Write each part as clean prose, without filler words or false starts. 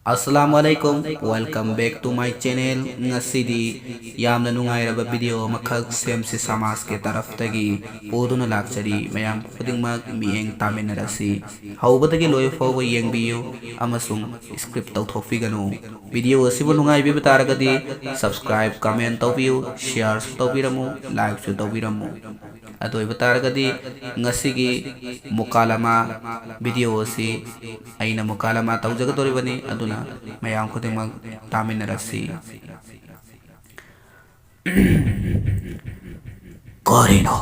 Assalamualaikum, welcome back to my channel. Ngasidi yamna nungairaba video makhak semsi samas ke taraf tagi poduna lakchari mayam khudingmak mieng taminarasi haubadagi loi fawa yengbiyo amasung script tawthokfiganu video asibu nungai bi bataragadi subscribe comment tawbiyo share tawbiramu like tawbiramu atoi bataragadi ngasigi mukalama video asi aina mukalama tawjagadoribani aduna mayam khudimag taminarasi Korino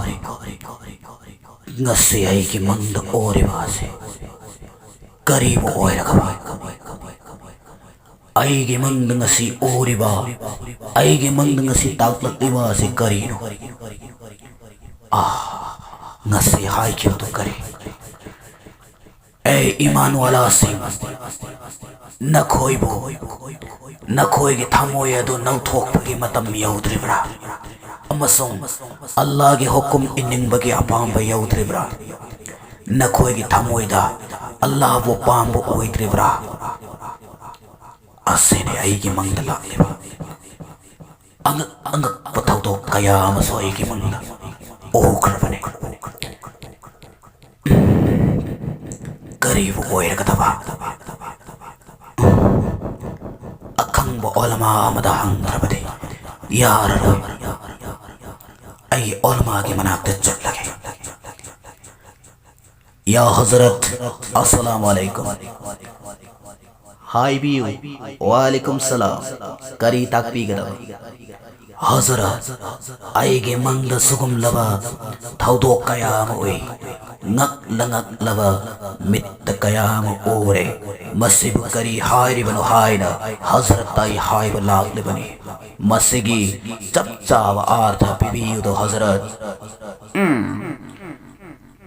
ngasi ai ki mangda ore base karibu oira kama ai ki mangda ngasi ore ba ai ki mangda ngasi taklak iba se karino ngasi hai ki to kare ए ईमान वाला सिंह न खोई के थमोय अदो नौथोकपगी मतम यौद्रिब्रा अमसों अल्लाह के हुकुम इनिंगबगी अपांब यौद्रिब्रा न खोई के थमोयदा अल्लाह वो पांब ओइद्रिब्रा असेने आई की मंगल लागलेबा अंग पथौ तो कया अमसो आई की मंगल ओख्रबने करीब ओयर कदबा अखंब ओलमा मदा हंगरबदे यार आई ओलमा के मनाते चल लगे या हजरत अस्सलाम वालेकुम हाय बियो वालेकुम सलाम करी ताकपी गदब हजरत आई के मंगल सुगम लबा थौदो कयाम ओई ngak laba mit kayam ore masib kari hairi banu haina hazrat ai hai balak lebani masigi chapcha wa artha pibi do hazrat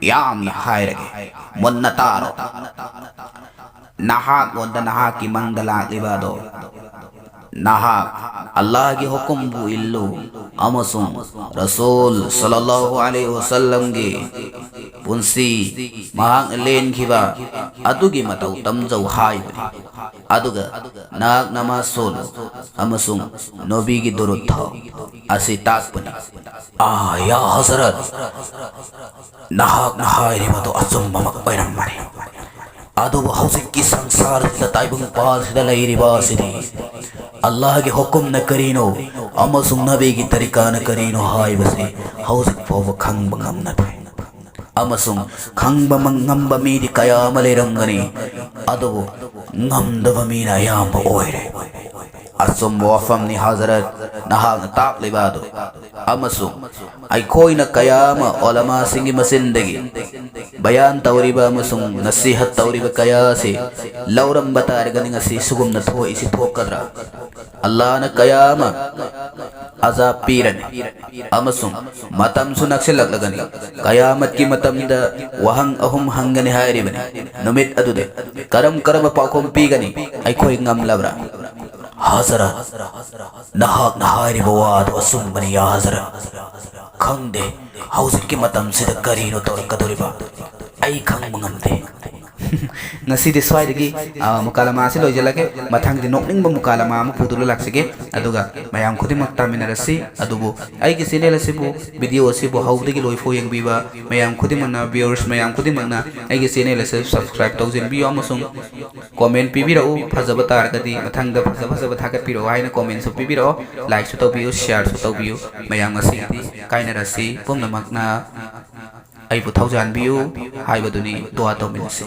yam hairage monnataro nahak wonda nahak ki mangdala libado nahak Allah ki hukum bu illu amasum rasul sallallahu alaihi wasallam ge punsi mahang len khiba adugi matau tamjau hai aduga nak nama sol amasung nobi gi durut tha asi tak pani ya hazrat nahak nahai ri mato asum mamak pairam mari adu hauzik ki sansar da taibung par da lairi ba sidi Allah के हुक्म न करीनो अमसुम नबी की तरीका न करीनो हाय बसे हौजिक फोव खंग बंगम न थे अमसुम खंग बंगम बमीदी कया मले रंगनी अदो ngam dava mina yamba oire asum wafam ni hazrat nahal na tak libado amasum ay koi na kayama olama singi masindagi bayan tawriba amasum nasihat tawriba kaya si lauram batar ganing si sugum na tho isi thokadra Allah na kayama azab piran amasum matam sunak silak lagani kayamat ki matam da wahang ahum hangani hairi bani numit adude karam pakom pigani ay koi ngam labra hazrat nahak nahari bawad wasum bani ya hazrat khangde hauzik ki matam sida karino tor kadoriba ay khang mangamde ngasi de swai degi mukalama se loijalake mathang di nokning ba mukalama ma pudulu laksige aduga mayam khudi makta minarasi adubu ai ki channel asibu video asibu haudegi loi fo yeng biba mayam khudi manna viewers mayam khudi manna ai ki channel ase subscribe tawjin biyo amasung comment pibirau phajaba targadi mathang da phajaba thakat piro haina comment so pibiro like so tawbiyo share so tawbiyo mayam ngasi kainarasi pumna makna ai bu thaujan biyo haibaduni doa to minasi